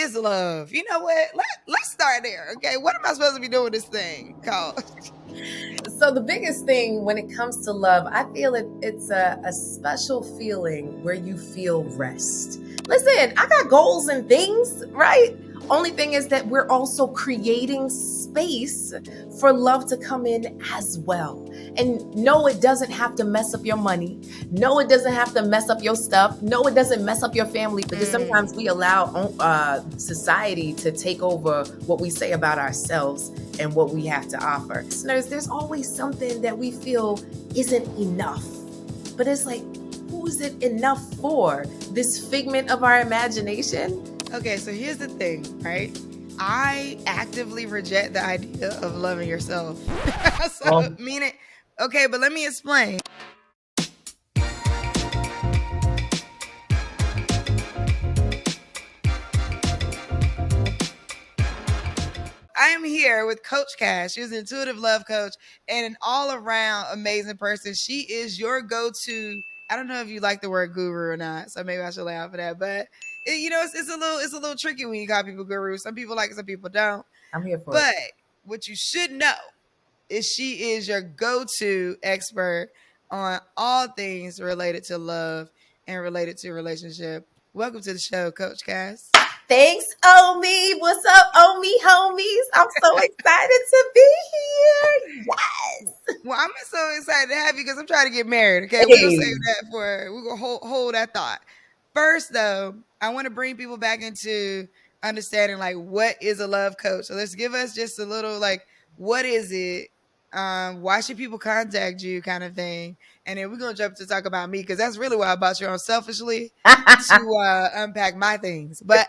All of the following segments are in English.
is love? You know what? Let's start there. Okay. What am I supposed to be doing this thing called? So the biggest thing when it comes to love, I feel it's a special feeling where you feel rest. Listen, I got goals and things, right? Only thing is that we're also creating space for love to come in as well. And no, it doesn't have to mess up your money. No, it doesn't have to mess up your stuff. No, it doesn't mess up your family, because sometimes we allow society to take over what we say about ourselves and what we have to offer. Listeners, there's always something that we feel isn't enough. But it's like, who is it enough for? This figment of our imagination? Okay, so here's the thing, right? I actively reject the idea of loving yourself. Meaning, okay, but let me explain. I am here with Coach Cash. She's an intuitive love coach and an all-around amazing person. She is your go-to. I don't know if you like the word guru or not, so maybe I should lay out for that. But it's a little tricky when you call people gurus. Some people like it, some people don't. I'm here for But it. what you should know is she is your go-to expert on all things related to love and related to relationship. Welcome to the show, Coach Cass. Thanks, Omi. What's up, Omi homies? I'm so excited to be here. Yes. Well, I'm so excited to have you because I'm trying to get married. Okay, we're gonna save that for we're gonna hold that thought. First, though, I want to bring people back into understanding like what is a love coach. So let's give us just a little like what is it? Why should people contact you, kind of thing, and then we're gonna jump to talk about me because that's really why I bought you on selfishly to unpack my things. But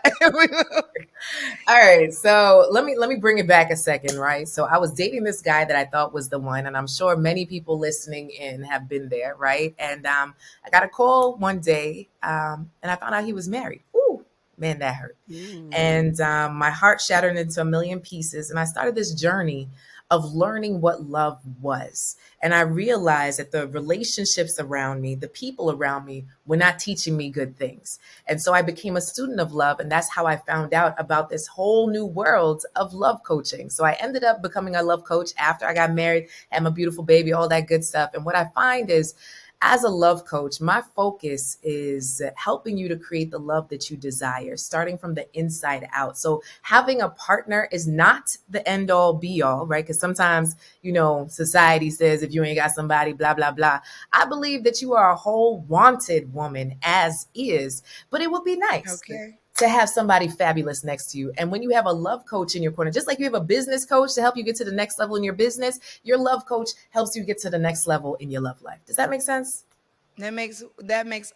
All right, so let me bring it back a second, right? So I was dating this guy that I thought was the one, and I'm sure many people listening in have been there, right? And I got a call one day, and I found out he was married. Ooh, man, that hurt. And my heart shattered into a million pieces, and I started this journey of learning what love was. And I realized that the relationships around me, the people around me, were not teaching me good things. And so I became a student of love. And that's how I found out about this whole new world of love coaching. So I ended up becoming a love coach after I got married, had my beautiful baby, all that good stuff. And what I find is, as a love coach, my focus is helping you to create the love that you desire, starting from the inside out. So having a partner is not the end all be all, right? Because sometimes, society says if you ain't got somebody, blah, blah, blah. I believe that you are a whole wanted woman as is, but it would be nice. okay. To have somebody fabulous next to you. And when you have a love coach in your corner, just like you have a business coach to help you get to the next level in your business, your love coach helps you get to the next level in your love life. Does that make sense? That makes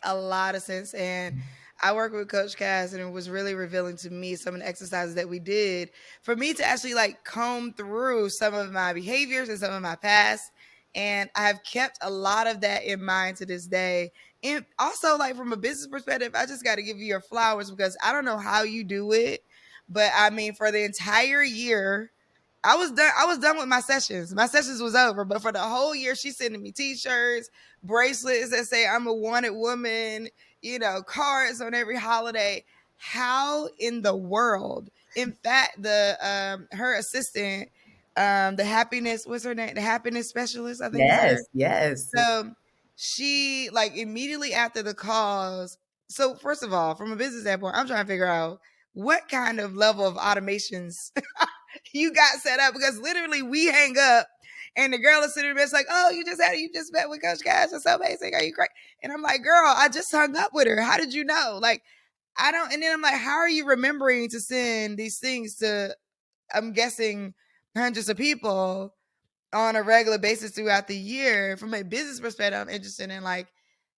a lot of sense. And I work with Coach Cass, and it was really revealing to me some of the exercises that we did for me to actually like comb through some of my behaviors and some of my past. And I've kept a lot of that in mind to this day. And also, like from a business perspective, I just got to give you your flowers because I don't know how you do it, but I mean, for the entire year, I was done. I was done with my sessions. My sessions was over, but for the whole year, she's sending me T-shirts, bracelets that say I'm a wanted woman, cards on every holiday. How in the world? In fact, the her assistant, the happiness, what's her name? The happiness specialist, I think is her. Yes, yes. So she like immediately after the calls. So first of all, from a business standpoint, I'm trying to figure out what kind of level of automations you got set up because literally we hang up and the girl is sitting there, it's like, oh, you just met with Coach Cash. It's so amazing. Are you great? And I'm like, girl, I just hung up with her. How did you know? Like, I don't. And then I'm like, how are you remembering to send these things to, I'm guessing, hundreds of people on a regular basis throughout the year? From a business perspective, I'm interested in like,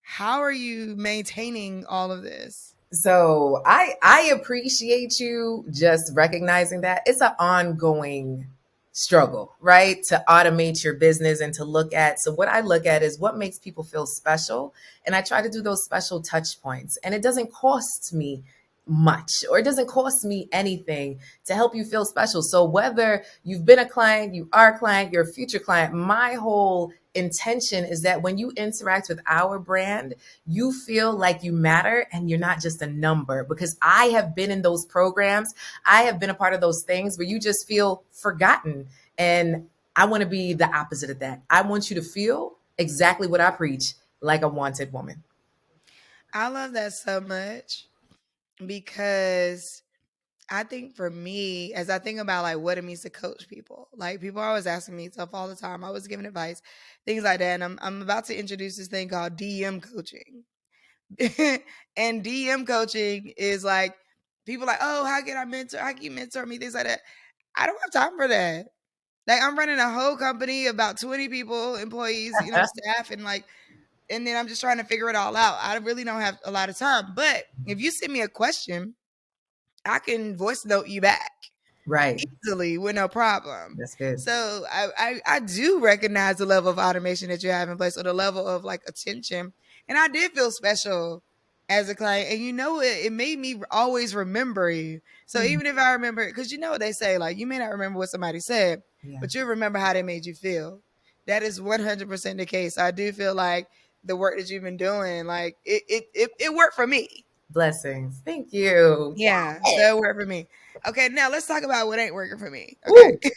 how are you maintaining all of this? So I appreciate you just recognizing that it's an ongoing struggle, right? To automate your business and to look at. So what I look at is what makes people feel special. And I try to do those special touch points. And it doesn't cost me much, or it doesn't cost me anything to help you feel special. So whether you've been a client, you are a client, you're a future client, my whole intention is that when you interact with our brand, you feel like you matter and you're not just a number. Because I have been in those programs, I have been a part of those things where you just feel forgotten. And I want to be the opposite of that. I want you to feel exactly what I preach, like a wanted woman. I love that so much because I think for me, as I think about like what it means to coach people, like people are always asking me stuff all the time. I was giving advice, things like that. And I'm about to introduce this thing called DM coaching. And DM coaching is like people like, oh, how can I mentor? How can you mentor me? Things like that. I don't have time for that. Like I'm running a whole company, about 20 people, employees, staff, and like, and then I'm just trying to figure it all out. I really don't have a lot of time. But if you send me a question, I can voice note you back Right. easily with no problem. That's good. So I do recognize the level of automation that you have in place, or the level of like attention. And I did feel special as a client. And it made me always remember you. So Mhm. even if I remember, because you know what they say, like you may not remember what somebody said, Yeah. but you remember how they made you feel. That is 100% the case. I do feel like the work that you've been doing, like it worked for me. Blessings. Thank you. Yeah, Yeah. so it worked for me. Okay, now let's talk about what ain't working for me. Okay. Woo.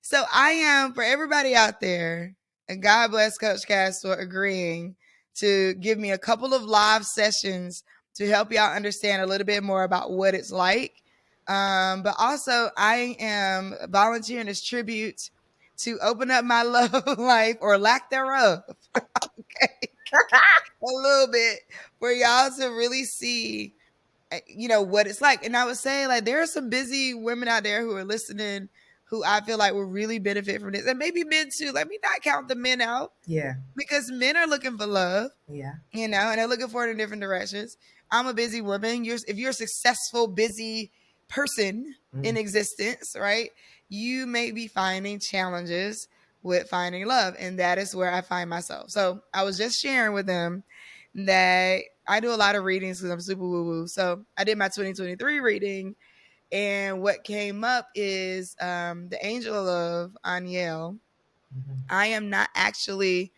So I am, for everybody out there, and God bless Coach Cass for agreeing to give me a couple of live sessions to help y'all understand a little bit more about what it's like. But also, I am volunteering as tribute to open up my love life, or lack thereof, okay, a little bit, for y'all to really see what it's like. And I would say, like, there are some busy women out there who are listening who I feel like will really benefit from this, and maybe men too. Let me not count the men out, Yeah. because men are looking for love, Yeah. and they're looking for it in different directions. I'm a busy woman. If you're a successful, busy person in Mm. existence, right, you may be finding challenges with finding love. And that is where I find myself. So I was just sharing with them that I do a lot of readings because I'm super woo woo. So I did my 2023 reading, and what came up is the angel of Aniel. Mhm. I am not actually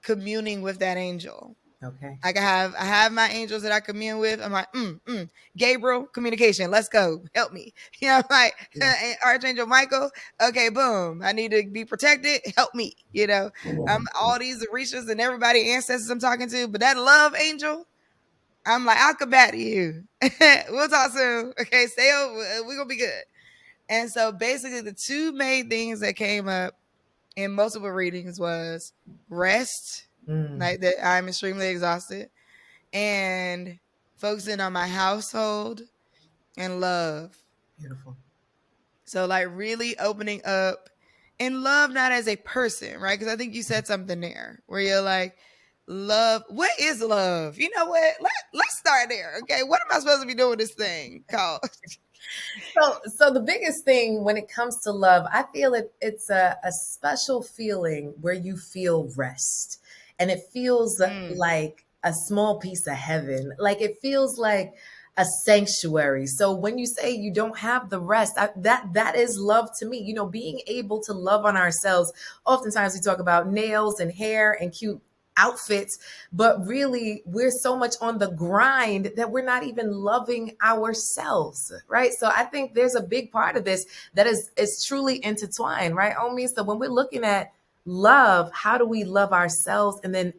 communing with that angel. Okay. Like I have my angels that I commune with. I'm like, Gabriel, communication, let's go, help me. Like Yeah. Archangel Michael. Okay, boom. I need to be protected. Help me. All these Orishas and everybody ancestors I'm talking to, but that love angel, I'm like, I'll combat you. We'll talk soon. Okay, stay over. We're gonna be good. And so basically, the two main things that came up in multiple readings was rest, Mm. like that I'm extremely exhausted, and focusing on my household, and love. Beautiful. So like really opening up, and love not as a person, right? Because I think you said something there where you're like, love. What is love? You know what? Let's start there. Okay, what am I supposed to be doing this thing called? So the biggest thing when it comes to love, I feel it's a special feeling where you feel rest, and it feels Mm, like a small piece of heaven. Like it feels like a sanctuary. So when you say you don't have the rest, that is love to me. Being able to love on ourselves. Oftentimes we talk about nails and hair and cute outfits, but really we're so much on the grind that we're not even loving ourselves, right? So I think there's a big part of this that is truly intertwined, right, Omi? So when we're looking at love, how do we love ourselves, and then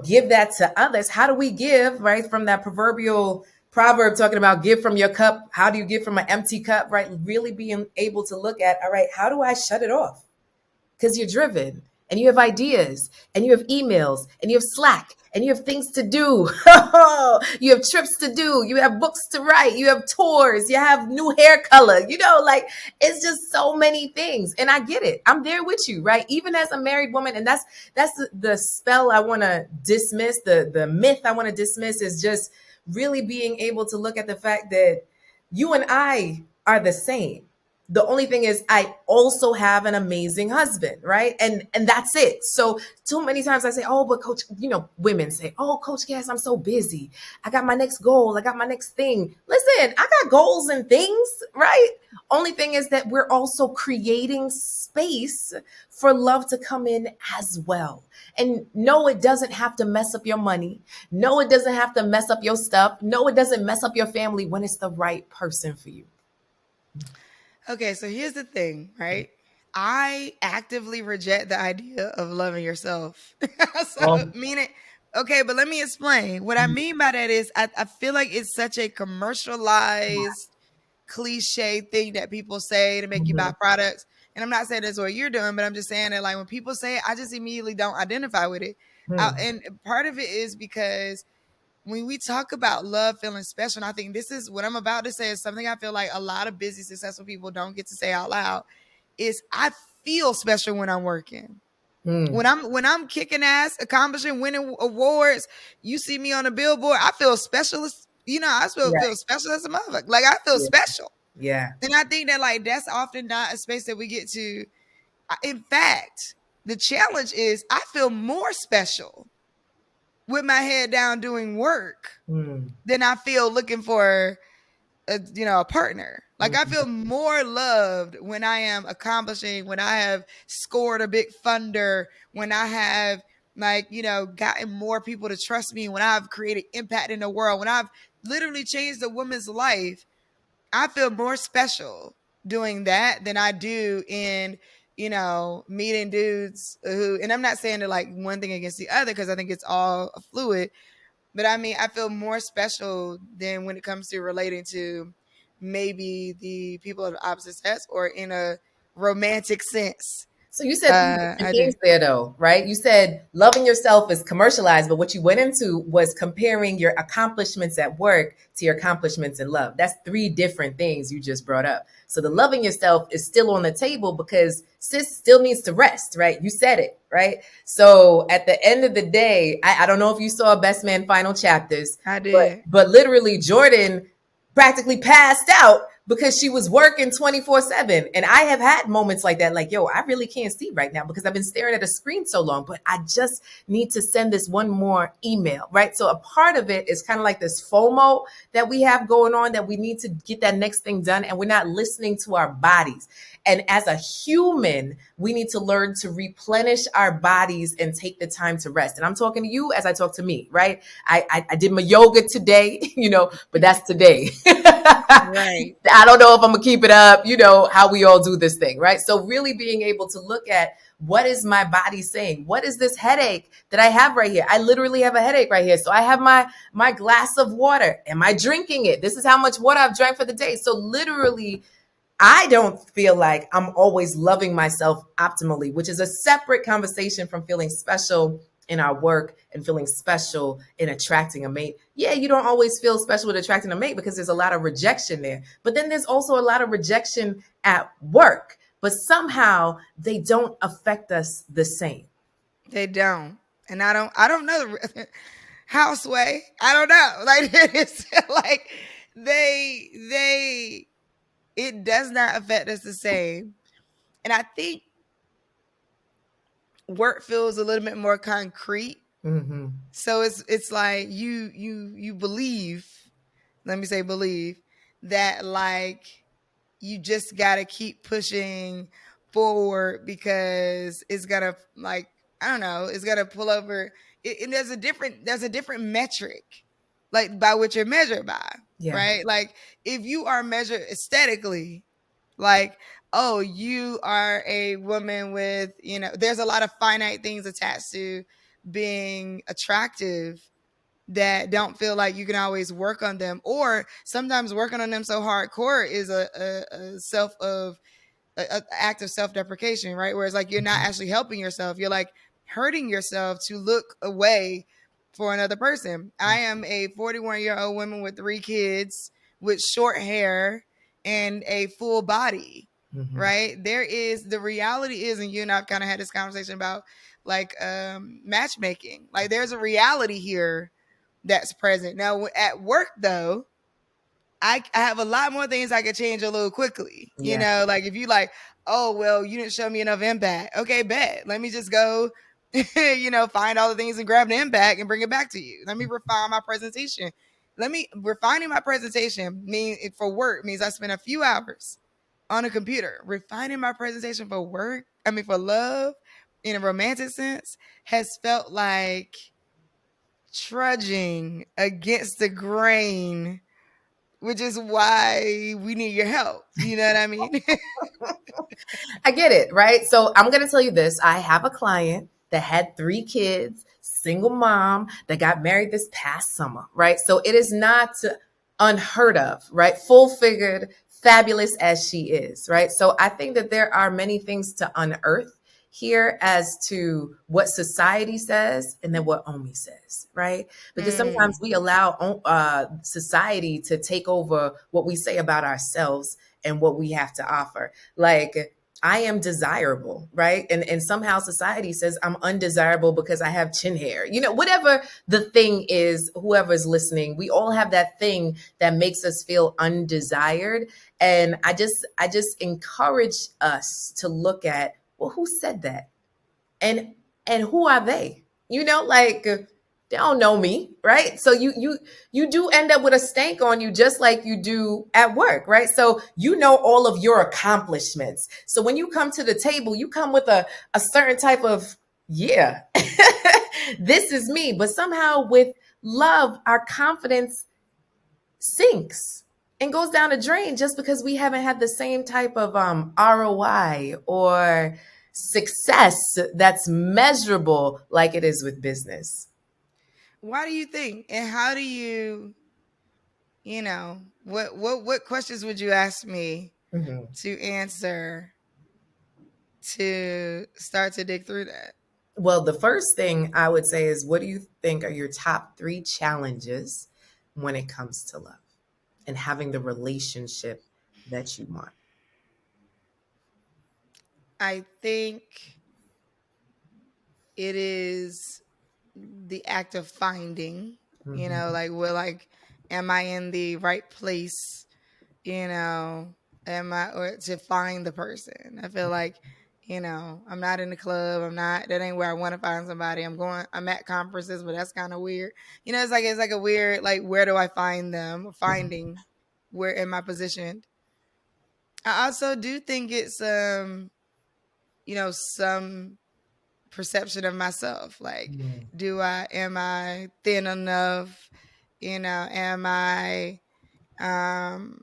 give that to others? How do we give, right, from that proverbial proverb talking about give from your cup? How do you give from an empty cup, right? Really being able to look at, all right, how do I shut it off? Because you're driven and you have ideas and you have emails and you have Slack and you have things to do. You have trips to do. You have books to write. You have tours. You have new hair color. Like it's just so many things. And I get it. I'm there with you, right? Even as a married woman. And that's the spell I want to dismiss. The myth I want to dismiss is just really being able to look at the fact that you and I are the same. The only thing is I also have an amazing husband, right? And that's it. So too many times I say, oh, but coach, women say, oh, Coach Cass, I'm so busy. I got my next goal. I got my next thing. Listen, I got goals and things, right? Only thing is that we're also creating space for love to come in as well. And no, it doesn't have to mess up your money. No, it doesn't have to mess up your stuff. No, it doesn't mess up your family when it's the right person for you. Okay, so here's the thing, right? I actively reject the idea of loving yourself. So, Oh, meaning, okay, but let me explain. What I mean by that is I feel like it's such a commercialized, cliche thing that people say to make you buy mhm, products. And I'm not saying that's what you're doing, but I'm just saying that, like, when people say it, I just immediately don't identify with it. mhm, And part of it is because when we talk about love feeling special, and I think this is what I'm about to say is something I feel like a lot of busy, successful people don't get to say out loud, is I feel special when I'm working. mhm. When I'm kicking ass, accomplishing, winning awards, you see me on a billboard, I feel special. I feel Right. special as a mother. Like I feel Yeah. special. Yeah. And I think that like that's often not a space that we get to. In fact, the challenge is I feel more special with my head down doing work Mm, than I feel looking for a partner. Like I mhm. feel more loved when I am accomplishing, when I have scored a big funder, when I have gotten more people to trust me, when I've created impact in the world, when I've literally changed a woman's life. I feel more special doing that than I do in meeting dudes who, and I'm not saying that like one thing against the other because I think it's all fluid, but I mean, I feel more special than when it comes to relating to maybe the people of the opposite sex or in a romantic sense. So you said three different I do. things there, though, right? You said loving yourself is commercialized, but what you went into was comparing your accomplishments at work to your accomplishments in love. That's three different things you just brought up. So the loving yourself is still on the table because sis still needs to rest, right? You said it, right? So at the end of the day, I don't know if you saw Best Man Final Chapters, I but did. literally Jordan practically passed out because she was working 24/7. And I have had moments like that, like, yo, I really can't see right now because I've been staring at a screen so long, but I just need to send this one more email, right? So a part of it is kind of like this FOMO that we have going on, that we need to get that next thing done, and we're not listening to our bodies. And as a human, we need to learn to replenish our bodies and take the time to rest. And I'm talking to you as I talk to me, right? I did my yoga today, but that's today. Right. I don't know if I'm gonna keep it up, how we all do this thing, right? So really being able to look at, what is my body saying? What is this headache that I have right here? I literally have a headache right here. So I have my glass of water. Am I drinking it? This is how much water I've drank for the day. So literally, I don't feel like I'm always loving myself optimally, which is a separate conversation from feeling special in our work and feeling special in attracting a mate. Yeah, you don't always feel special with attracting a mate because there's a lot of rejection there. But then there's also a lot of rejection at work, but somehow they don't affect us the same. They don't. And I don't know the houseway. I don't know. Like it's like they it does not affect us the same. And I think work feels a little bit more concrete. Mm-hmm. So it's like you believe, let me say believe, that like you just got to keep pushing forward because it's gonna like I don't know, it's gonna pull over. And there's a different metric like by which you're measured by, Yeah. right? Like if you are measured aesthetically, like, oh, you are a woman with, there's a lot of finite things attached to being attractive that don't feel like you can always work on them, or sometimes working on them so hardcore is a self of a act of self-deprecation, right? Whereas like you're not actually helping yourself, you're like hurting yourself to look away for another person. I am a 41-year-old woman with 3 kids with short hair and a full body, Mm-hmm. right? There is the reality is, and you and I've kind of had this conversation about like matchmaking. Like there's a reality here that's present. Now at work though, I have a lot more things I could change a little quickly. Yeah. Like if you like, oh well, you didn't show me enough impact. Okay, bet. Let me just go, find all the things and grab the impact and bring it back to you. Let me refine my presentation. Let me refining my presentation for work means I spend a few hours on a computer. Refining my presentation for work, for love in a romantic sense, has felt like trudging against the grain, which is why we need your help. You know what I mean? I get it, right? So I'm going to tell you this. I have a client that had 3 kids, single mom that got married this past summer, right? So it is not unheard of, right? Full figured, fabulous as she is, right? So I think that there are many things to unearth here as to what society says and then what Omi says, right? Because sometimes Mm. we allow society to take over what we say about ourselves and what we have to offer. Like, I am desirable, right? And somehow society says I'm undesirable because I have chin hair. Whatever the thing is, whoever's listening, we all have that thing that makes us feel undesired. And I just encourage us to look at, well, who said that? And who are they? Like, they don't know me, right? So you do end up with a stank on you, just like you do at work, right? So all of your accomplishments. So when you come to the table, you come with a certain type of, yeah, this is me. But somehow with love, our confidence sinks and goes down the drain just because we haven't had the same type of ROI or success that's measurable like it is with business. Why do you think? And how do you, what questions would you ask me Mhm. to answer to start to dig through that? Well, the first thing I would say is, what do you think are your top 3 challenges when it comes to love and having the relationship that you want? I think it is the act of finding, Hmm. am I in the right place? you know am I, or to find the person? I feel like, I'm not in the club. That ain't where I want to find somebody. I'm at conferences, but that's kind of weird. It's like a weird, like, where do I find them? Finding where am I positioned? I also do think it's some perception of myself. Like, am I thin enough? Am I um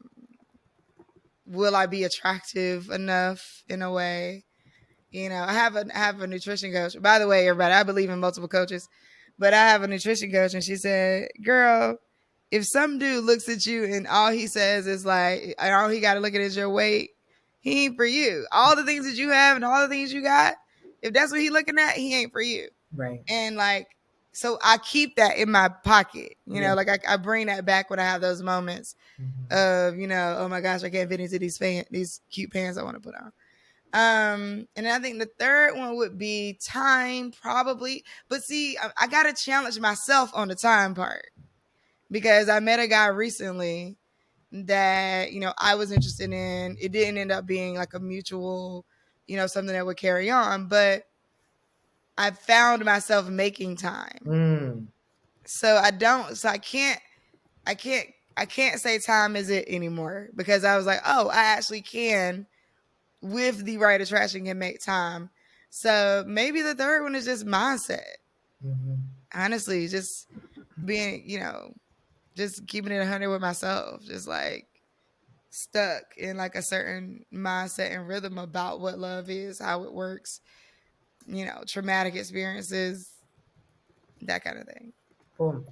will I be attractive enough in a way? I have a nutrition coach. By the way, everybody, I believe in multiple coaches, but I have a nutrition coach, and she said, "Girl, if some dude looks at you and all he says is like, and all he got to look at is your weight, he ain't for you. All the things that you have and all the things you got, if that's what he looking at, he ain't for you." Right. And like, so I keep that in my pocket. Yeah. Like I bring that back when I have those moments Mhm. of, oh my gosh, I can't fit into these cute pants I want to put on. And I think the third one would be time, probably. But see, I got to challenge myself on the time part, because I met a guy recently that, I was interested in. It didn't end up being like a mutual, something that would carry on, but I found myself making time. Mm. So I can't, I can't say time is it anymore, because I was like, oh, I actually can, with the right attraction, can make time. So maybe the third one is just mindset. Mhm. Honestly, just being, just keeping it 100 with myself, just like stuck in like a certain mindset and rhythm about what love is, how it works, traumatic experiences, that kind of thing. Boom.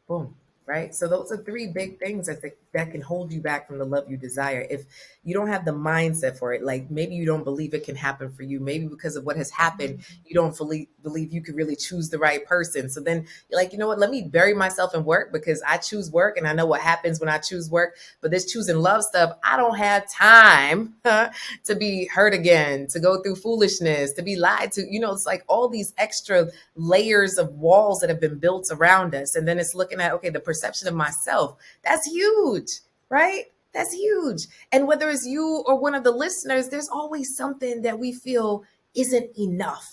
Boom. Right. So those are 3 big things that can hold you back from the love you desire. If you don't have the mindset for it, like maybe you don't believe it can happen for you, maybe because of what has happened, you don't fully believe you could really choose the right person. So then you're like, you know what, let me bury myself in work because I choose work and I know what happens when I choose work. But this choosing love stuff, I don't have time to be hurt again, to go through foolishness, to be lied to. It's like all these extra layers of walls that have been built around us. And then it's looking at, okay, the perception of myself. That's huge. right? That's huge. And whether it's you or one of the listeners, there's always something that we feel isn't enough.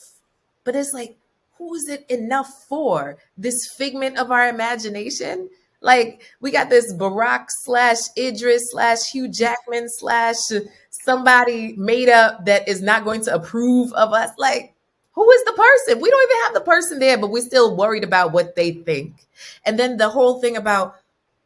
But it's like, who is it enough for? This figment of our imagination? Like, we got this Barack slash Idris slash Hugh Jackman slash somebody made up that is not going to approve of us. Like, who is the person? We don't even have the person there, but we're still worried about what they think. And then the whole thing about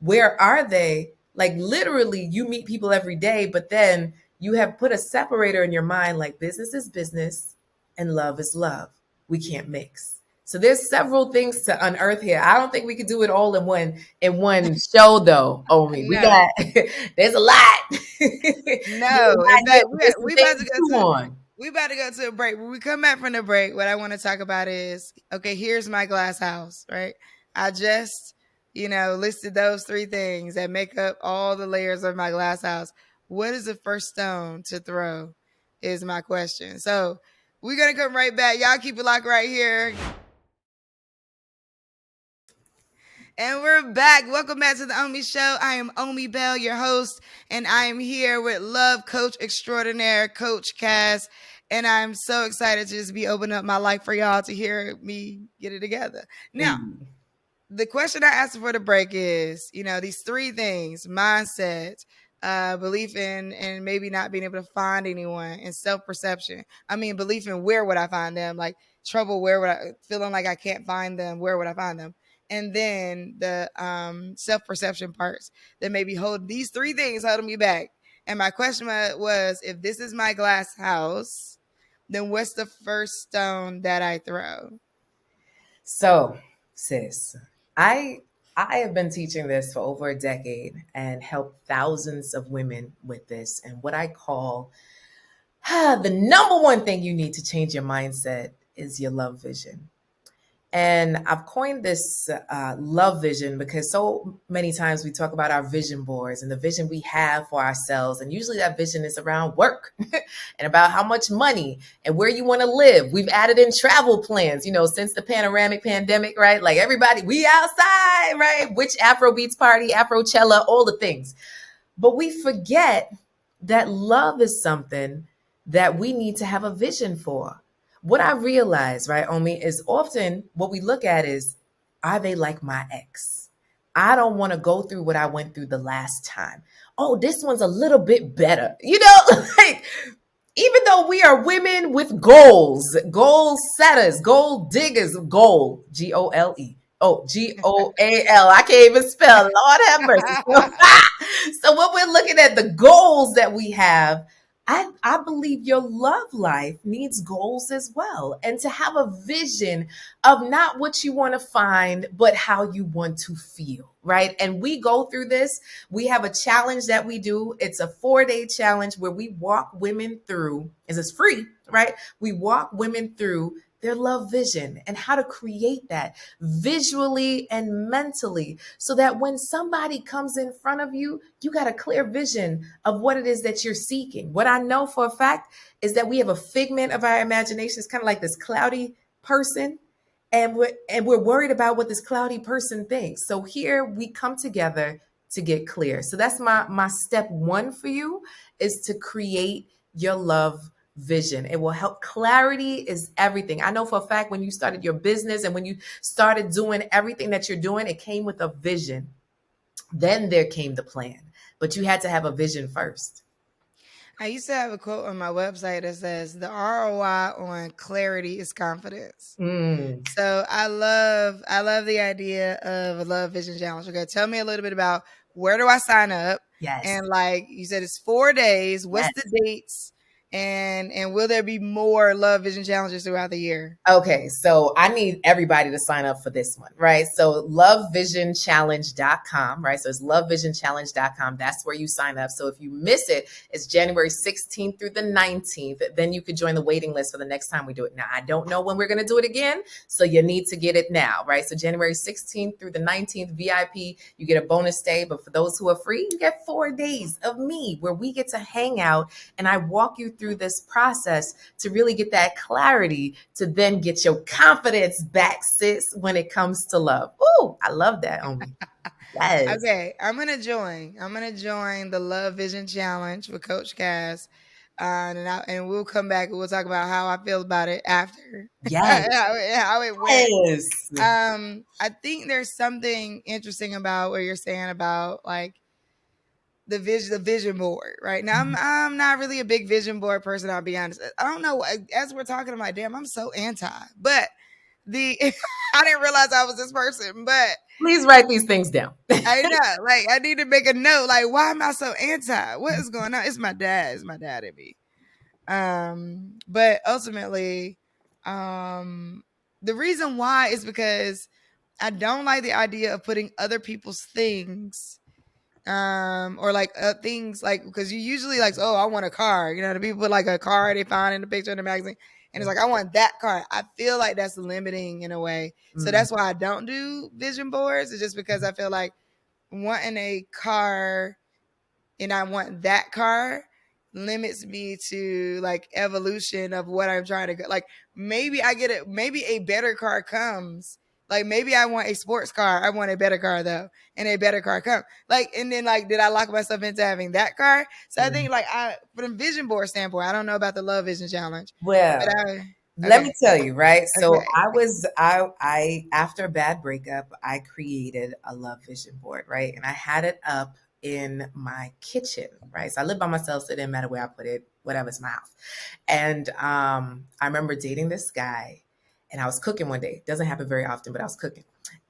where are they? Like literally, you meet people every day, but then you have put a separator in your mind like business is business and love is love. We can't mix. So there's several things to unearth here. I don't think we could do it all in one show though, Omi. We No, got there's a lot. There's a no. In lot here. fact, There's some we things about to to go chew to on. we about to go to a break. When we come back from the break, what I want to talk about is okay. Here's my glass house, right? I just listed those three things that make up all the layers of my glass house. What is the first stone to throw? Is my question. So we're gonna come right back. Y'all keep it locked right here. And we're back. Welcome back to the Omi Show. I am Omi Bell, your host, and I am here with love coach extraordinaire, Coach Cass. And I'm so excited to just be opening up my life for y'all to hear me get it together. Now, Mm. the question I asked for the break is, these three things: mindset, belief in, and maybe not being able to find anyone, and self perception. I mean, belief in where would I find them? Like trouble, where would I feeling like I can't find them? Where would I find them? And then the self perception parts that maybe hold these three things holding me back. And my question was, if this is my glass house, then what's the first stone that I throw? So, sis, I I have been teaching this for over a decade and helped thousands of women with this. And what I call the number one thing you need to change your mindset is your love vision. And I've coined this love vision because so many times we talk about our vision boards and the vision we have for ourselves. And usually that vision is around work and about how much money and where you want to live. We've added in travel plans, since the panoramic pandemic, right? Like everybody, we outside, right? Which Afro Beats party, Afrochella, all the things. But we forget that love is something that we need to have a vision for. What I realize, right, Omi, is often what we look at is, are they like my ex? I don't want to go through what I went through the last time. Oh, this one's a little bit better. Like even though we are women with goals, goal setters, goal diggers, GOLE. Oh, GOAL. I can't even spell. Lord have mercy. So when we're looking at the goals that we have, I believe your love life needs goals as well. And to have a vision of not what you want to find, but how you want to feel, right? And we go through this. We have a challenge that we do. It's a 4-day challenge where we walk women through, is it's free, right? We walk women through their love vision and how to create that visually and mentally so that when somebody comes in front of you, you got a clear vision of what it is that you're seeking. What I know for a fact is that we have a figment of our imagination. It's kind of like this cloudy person and we're worried about what this cloudy person thinks. So here we come together to get clear. So that's my step one for you is to create your love vision. It will help. Clarity is everything. I know for a fact when you started your business and when you started doing everything that you're doing, it came with a vision. Then there came the plan, but you had to have a vision first. I used to have a quote on my website that says the ROI on clarity is confidence. Mm, So I love the idea of a love vision challenge. Okay, tell me a little bit about where do I sign up? yes. And like you said, it's 4 days. What's the Yes. dates? And will there be more love vision challenges throughout the year? Okay, so I need everybody to sign up for this one, right? So lovevisionchallenge.com, right? So it's lovevisionchallenge.com. That's where you sign up. So if you miss it, it's January 16th through the 19th. Then you could join the waiting list for the next time we do it. Now, I don't know when we're going to do it again, so you need to get it now, right? So January 16th through the 19th, VIP, you get a bonus day. But for those who are free, you get 4 days of me where we get to hang out and I walk you through this process to really get that clarity to then get your confidence back, sis, when it comes to love. Ooh, I love that, Omi. Yes. Okay, I'm gonna join. I'm gonna join the Love Vision Challenge with Coach Cass, and we'll come back and we'll talk about how I feel about it after Yes. how it went. Yes. I think there's something interesting about what you're saying about like the vision board. Right now, I'm not really a big vision board person. I'll be honest. I don't know. As we're talking about, damn, I'm so anti. But the I didn't realize I was this person, but Please write these things down. I know. Like, I need to make a note. Like, why am I so anti? What is going on? It's my dad. It's my dad in me. But ultimately, the reason why is because I don't like the idea of putting other people's things, or like things like because you usually like, oh, I want a car. You know, the people put like a car they find in the picture in the magazine, and it's like, I want that car. I feel like that's limiting in a way. So Mm, that's why I don't do vision boards. It's just because I feel like wanting a car and I want that car limits me to like evolution of what I'm trying to go. Like maybe I get it, maybe a better car comes. Like maybe I want a sports car. I want a better car though, and a better car come. Like and then like, did I lock myself into having that car? So I mm. think like from vision board standpoint, I don't know about the Love Vision Challenge, but Well, I let me okay tell you, right? So okay I after a bad breakup, I created a love vision board, right? And I had it up in my kitchen, right? So I live by myself, so it didn't matter where I put it, whatever, it's my house. And I remember dating this guy, and I was cooking one day. Doesn't happen very often, but I was cooking.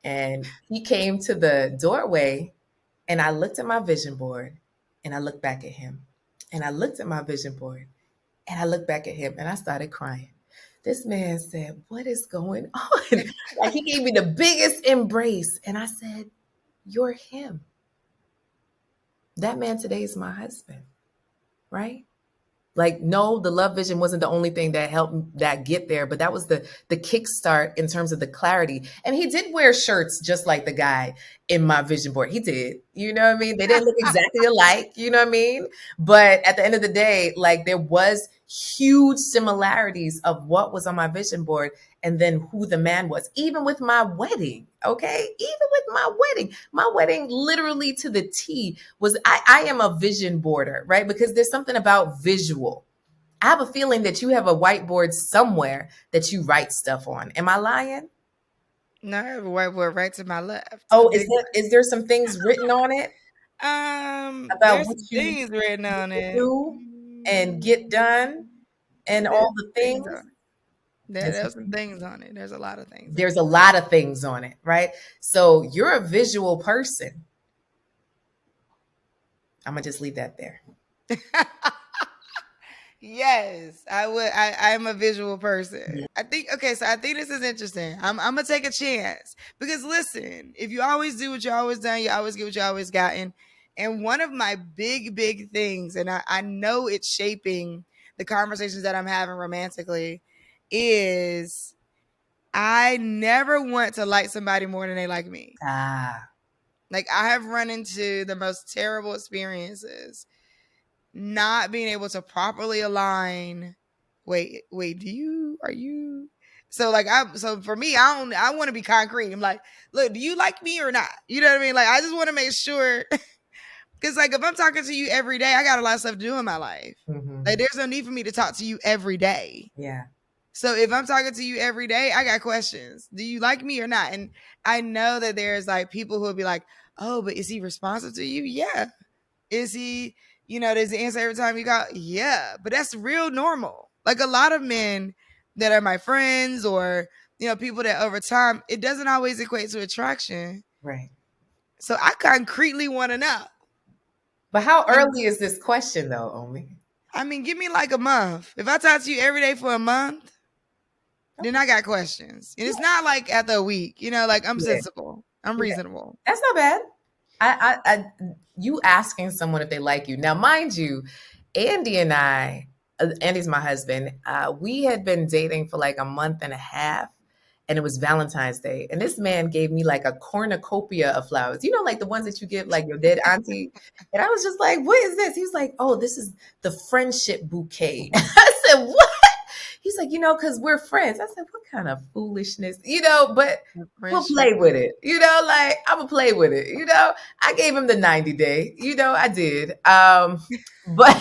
And he came to the doorway, and I looked at my vision board, and I looked back at him. And I looked at my vision board, and I looked back at him, and I started crying. This man said, "What is going on?" Like he gave me the biggest embrace. And I said, "You're him. That man today is my husband, right?" Like, no, the love vision wasn't the only thing that helped that get there, but that was the kickstart in terms of the clarity. And he did wear shirts just like the guy in my vision board. He did. You know what I mean? They didn't look exactly alike, you know what I mean? But at the end of the day, like there was huge similarities of what was on my vision board and then who the man was. Even with my wedding, okay? Even with my wedding literally to the T was I am a vision boarder, right? Because there's something about visual. I have a feeling that you have a whiteboard somewhere that you write stuff on. Am I lying? no, I have a whiteboard right to my left, a Oh, big is there some things written on it one. about There's what some you things written on it. do and get done and There's all the some things things? on it. There's some things on it. There's a lot of things on There's a lot of things on it, right? So you're a visual person. I'm gonna just leave that there. it. Yes, I would. I'm a visual person. Yeah. I think. Okay, so I think this is interesting. I'm gonna take a chance because listen, if you always do what you always done, you always get what you always gotten. And one of my big things, and I know it's shaping the conversations that I'm having romantically, is I never want to like somebody more than they like me. Ah, Like I have run into the most terrible experiences not being able to properly align. Wait, do you are you so like I so for me, I want to be concrete. I'm like, look, do you like me or not? You know what I mean? Like I just want to make sure because like if I'm talking to you every day, I got a lot of stuff to do in my life. Like hmm, there's no need for me to talk to you every day. yeah, So if I'm talking to you every day, I got questions. Do you like me or not? And I know that there's like people who will be like, oh, but is he responsive to you? Yeah. Is he, does he answer every time you got? Yeah. But that's real normal. Like a lot of men that are my friends or, people that over time, it doesn't always equate to attraction. right. So I concretely want to know. But how Like, early is this question though, Omi? I mean, give me like a month. If I talk to you every day for a month, then Okay. I got questions. And it's not like after a week, like I'm Yeah. sensible. I'm Yeah. reasonable. That's not bad. I you asking someone if they like you. Now, mind you, Andy and I, Andy's my husband, we had been dating for like a month and a half. and it was Valentine's Day. And this man gave me like a cornucopia of flowers, you know, like the ones that you give like your dead auntie. And I was just like, what is this? He was like, oh, this is the friendship bouquet. I said, what? He's like, because we're friends. I said, what kind of foolishness, but we'll Friendship. play with it. Like I'm gonna play with it. I gave him the 90-day, I did. But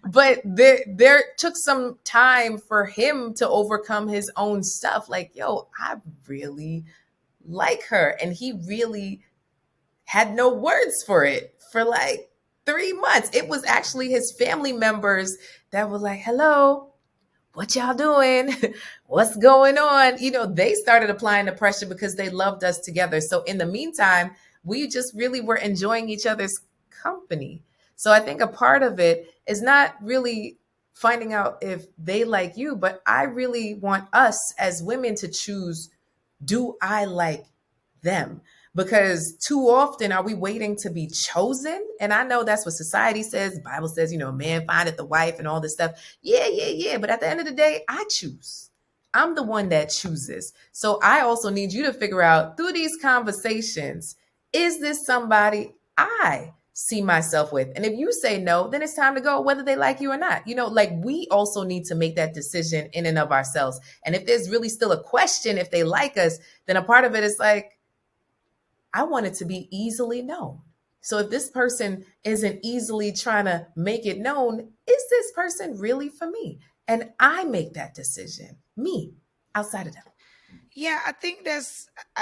but there took some time for him to overcome his own stuff. Like, yo, I really like her. And he really had no words for it for like 3 months. It was actually his family members that were like, hello, what y'all doing? What's going on? They started applying the pressure because they loved us together. So in the meantime, we just really were enjoying each other's company. So I think a part of it is not really finding out if they like you, but I really want us as women to choose, do I like them? Because too often are we waiting to be chosen? And I know that's what society says. The Bible says, man findeth the wife and all this stuff. Yeah, yeah, yeah. But at the end of the day, I choose. I'm the one that chooses. So I also need you to figure out through these conversations, is this somebody I see myself with? And if you say no, then it's time to go, whether they like you or not. Like we also need to make that decision in and of ourselves. And if there's really still a question, if they like us, then a part of it is like, I want it to be easily known. So if this person isn't easily trying to make it known, is this person really for me? And I make that decision, me, outside of them. Yeah, I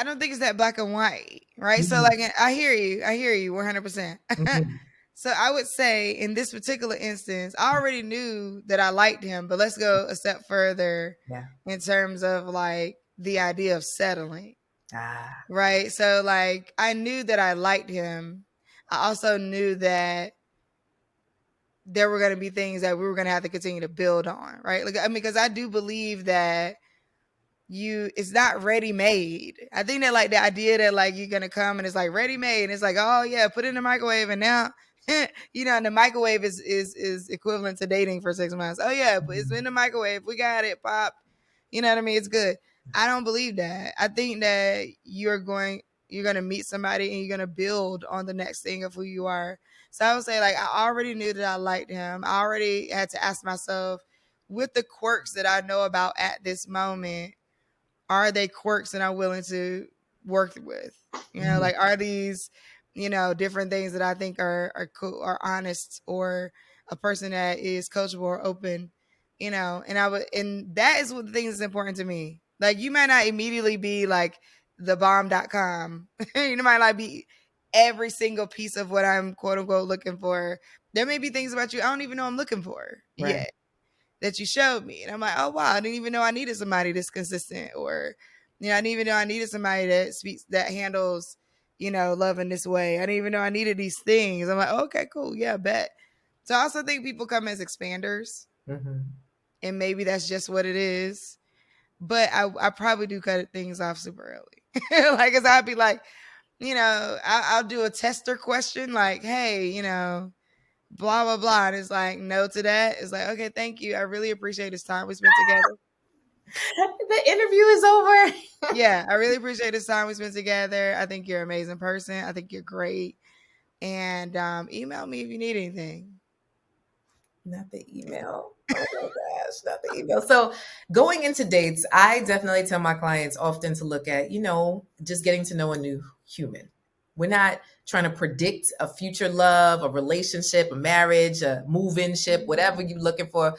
don't think it's that black and white, right? So, Mhm, like, I hear you 100%. mhm, So, I would say in this particular instance, I already knew that I liked him, but let's go a step further yeah. in terms of like the idea of settling, Ah. right? So, like, I knew that I liked him. I also knew that there were going to be things that we were going to have to continue to build on, right? Like, I mean, because I do believe that it's not ready made. I think that like the idea that like you're gonna come and it's like ready made and it's like, oh yeah, put it in the microwave and now and the microwave is equivalent to dating for 6 months. Oh yeah, but it's Mhm, in the microwave. We got it, pop. You know what I mean? It's good. I don't believe that. I think that you're gonna meet somebody and you're gonna build on the next thing of who you are. So I would say like I already knew that I liked him. I already had to ask myself, with the quirks that I know about at this moment, are they quirks that I'm willing to work with? mhm, Like are these, different things that I think are cool or honest, or a person that is coachable or open, and that is what the things that's important to me. Like you might not immediately be like the bomb.com. You might not be every single piece of what I'm quote unquote looking for. There may be things about you I don't even know I'm looking for right. yet that you showed me. And I'm like, oh wow, I didn't even know I needed somebody this consistent, or I didn't even know I needed somebody that speaks, that handles, love in this way. I didn't even know I needed these things. I'm like, okay, cool, yeah, bet. So I also think people come as expanders, Mhm, and maybe that's just what it is. But I probably do cut things off super early. Like, cause I'd be like, I'll do a tester question like, hey, blah blah blah, and it's like no to that. It's like, okay, thank you, I really appreciate this time we spent together. the interview is over. Yeah, I really appreciate this time we spent together. I think you're an amazing person. I think you're great. And email me if you need anything. Not the email. Oh my gosh, not the email. So, going into dates, I definitely tell my clients often to look at, just getting to know a new human. We're not trying to predict a future love, a relationship, a marriage, a move in ship, whatever you're looking for.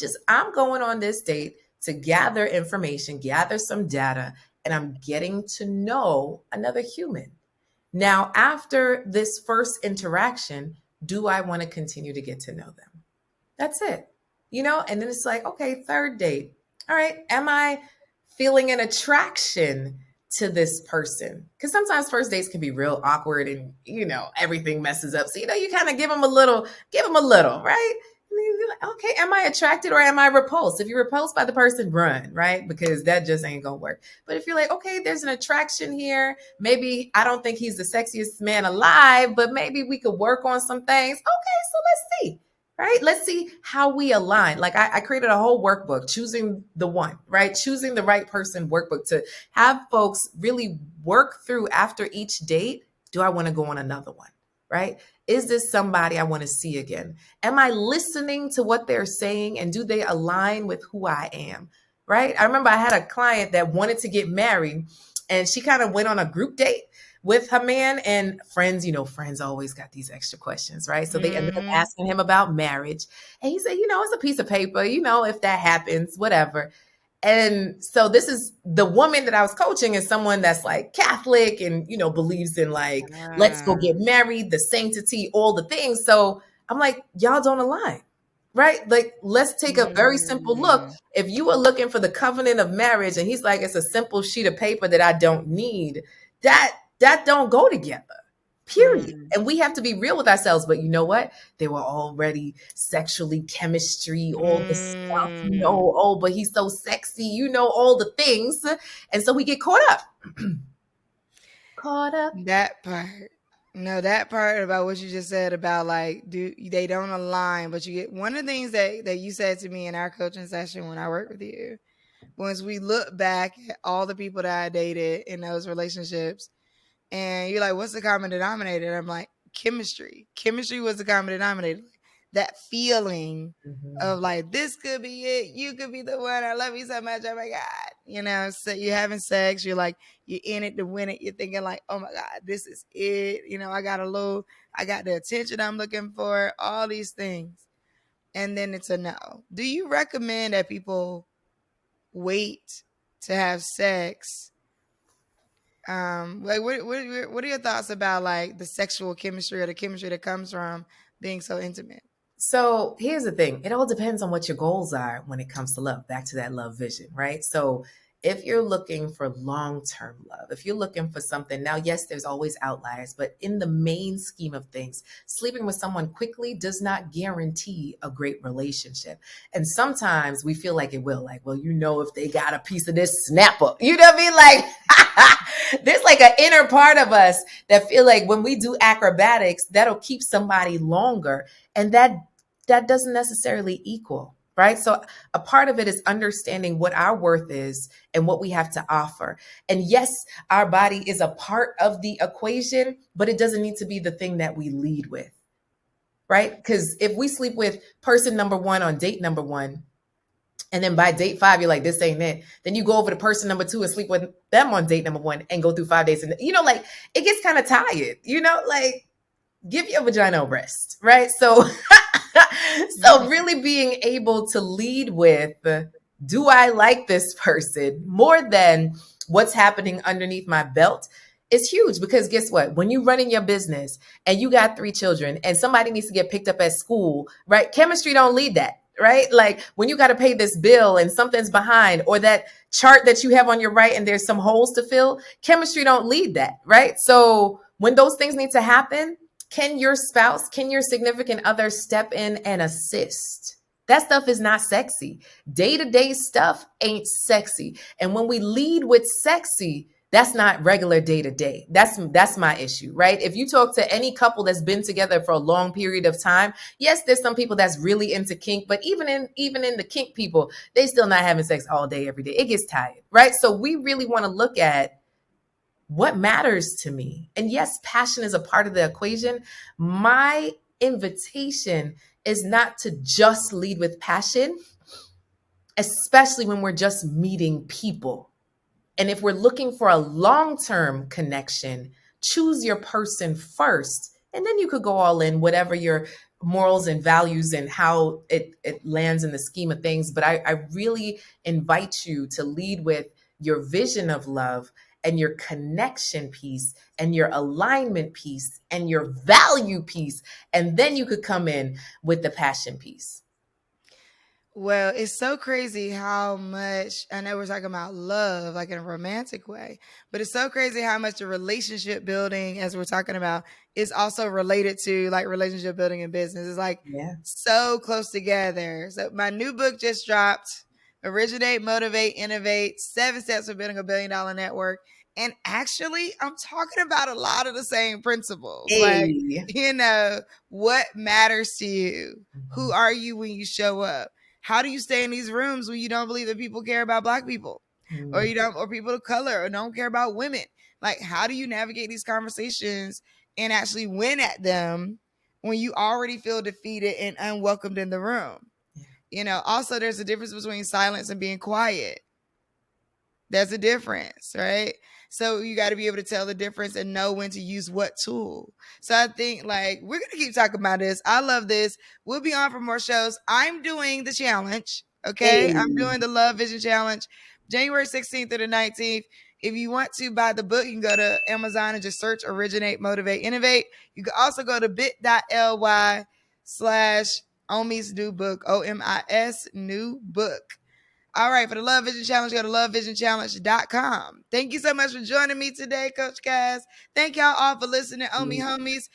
Just, I'm going on this date to gather information, gather some data, and I'm getting to know another human. Now, after this first interaction, do I want to continue to get to know them? That's it. And then it's like, okay, third date. All right, am I feeling an attraction to this person? Because sometimes first dates can be real awkward and, everything messes up. So, you kind of give them a little, right? And then you're like, okay, am I attracted or am I repulsed? If you're repulsed by the person, run, right? Because that just ain't gonna work. But if you're like, okay, there's an attraction here, maybe I don't think he's the sexiest man alive, but maybe we could work on some things. Okay, so let's see. right? Let's see how we align. Like I created a whole workbook, choosing the one, right? Choosing the right person workbook to have folks really work through after each date. Do I want to go on another one, right? Is this somebody I want to see again? Am I listening to what they're saying and do they align with who I am, right? I remember I had a client that wanted to get married and she kind of went on a group date with her man and friends, friends always got these extra questions, right? So they ended up Mm-hmm. asking him about marriage. And he said, it's a piece of paper, if that happens, whatever. And so this is the woman that I was coaching is someone that's like Catholic and, believes in like, let's go Ah. get married, the sanctity, all the things. So I'm like, y'all don't align, right? Like, let's take a very simple look. Mm. If you are looking for the covenant of marriage and he's like, it's a simple sheet of paper that I don't need, that don't go together. Period. Mm. And we have to be real with ourselves. But you know what? They were already sexually chemistry, all the stuff, Mm. oh, but he's so sexy, all the things. And so we get caught up. Caught up. That part. No, that part about what you just said about like do they don't align, but you get one of the things that you said to me in our coaching session when I worked with you. Once we look back at all the people that I dated in those relationships, and you're like, what's the common denominator? And I'm like, chemistry. Chemistry was the common denominator. That feeling Mhm. of like, this could be it. You could be the one. I love you so much. Oh my God. So you're having sex. You're like, you're in it to win it. You're thinking like, oh my God, this is it. I got the attention I'm looking for, all these things. And then it's a no. Do you recommend that people wait to have sex? Like what are your thoughts about like the sexual chemistry or the chemistry that comes from being so intimate? So here's the thing, it all depends on what your goals are when it comes to love. Back to that love vision, right? So if you're looking for long term love, if you're looking for something, now, yes, there's always outliers, but in the main scheme of things, sleeping with someone quickly does not guarantee a great relationship. And sometimes we feel like it will, like, well, if they got a piece of this snapper, you know what I mean? Like, there's like an inner part of us that feel like when we do acrobatics, that'll keep somebody longer. And that doesn't necessarily equal, right? So a part of it is understanding what our worth is and what we have to offer. And yes, our body is a part of the equation, but it doesn't need to be the thing that we lead with, right? Because if we sleep with person number one on date number one, and then by date five, you're like, this ain't it. Then you go over to person number two and sleep with them on date number one and go through 5 days. And, like, it gets kind of tired, like, give your vagina a rest, right? So so really being able to lead with, do I like this person more than what's happening underneath my belt is huge. Because guess what? When you running your business and you got 3 children and somebody needs to get picked up at school, right? Chemistry don't lead that. Right? Like when you got to pay this bill and something's behind, or that chart that you have on your right and there's some holes to fill, chemistry don't lead that. Right? So when those things need to happen, can your spouse, can your significant other step in and assist? That stuff is not sexy. Day to day stuff ain't sexy. And when we lead with sexy, that's not regular day to day. That's my issue, right? If you talk to any couple that's been together for a long period of time, yes, there's some people that's really into kink, but even in the kink people, they still not having sex all day every day. It gets tired, right? So we really want to look at what matters to me. And yes, passion is a part of the equation. My invitation is not to just lead with passion, especially when we're just meeting people. And if we're looking for a long term connection, choose your person first. And then you could go all in, whatever your morals and values and how it lands in the scheme of things. But I really invite you to lead with your vision of love and your connection piece and your alignment piece and your value piece. And then you could come in with the passion piece. Well, it's so crazy how much I know we're talking about love, like in a romantic way, but it's so crazy how much the relationship building, as we're talking about, is also related to like relationship building in business. It's like Yeah. so close together. So my new book just dropped: Originate, Motivate, Innovate: 7 Steps for Building a $1 Billion Network. And actually, I'm talking about a lot of the same principles. Like, Hey. what matters to you? Who Mhm. are you when you show up? How do you stay in these rooms when you don't believe that people care about Black people? Or Mm. you don't, or people of color, or don't care about women? Like, how do you navigate these conversations and actually win at them when you already feel defeated and unwelcomed in the room? Yeah. Also, there's a difference between silence and being quiet. There's a difference, right? So you got to be able to tell the difference and know when to use what tool. So I think, like, we're gonna keep talking about this. I love this. We'll be on for more shows. I'm doing the challenge. Okay, I'm Hey. doing the Love Vision Challenge, January 16th through the 19th. If you want to buy the book, you can go to Amazon and just search Originate, Motivate, Innovate. You can also go to bit.ly/ Omi's new book, OMIS new book. All right, for the Love Vision Challenge, go to lovevisionchallenge.com. Thank you so much for joining me today, Coach Cass. Thank y'all all for listening, Omi homies.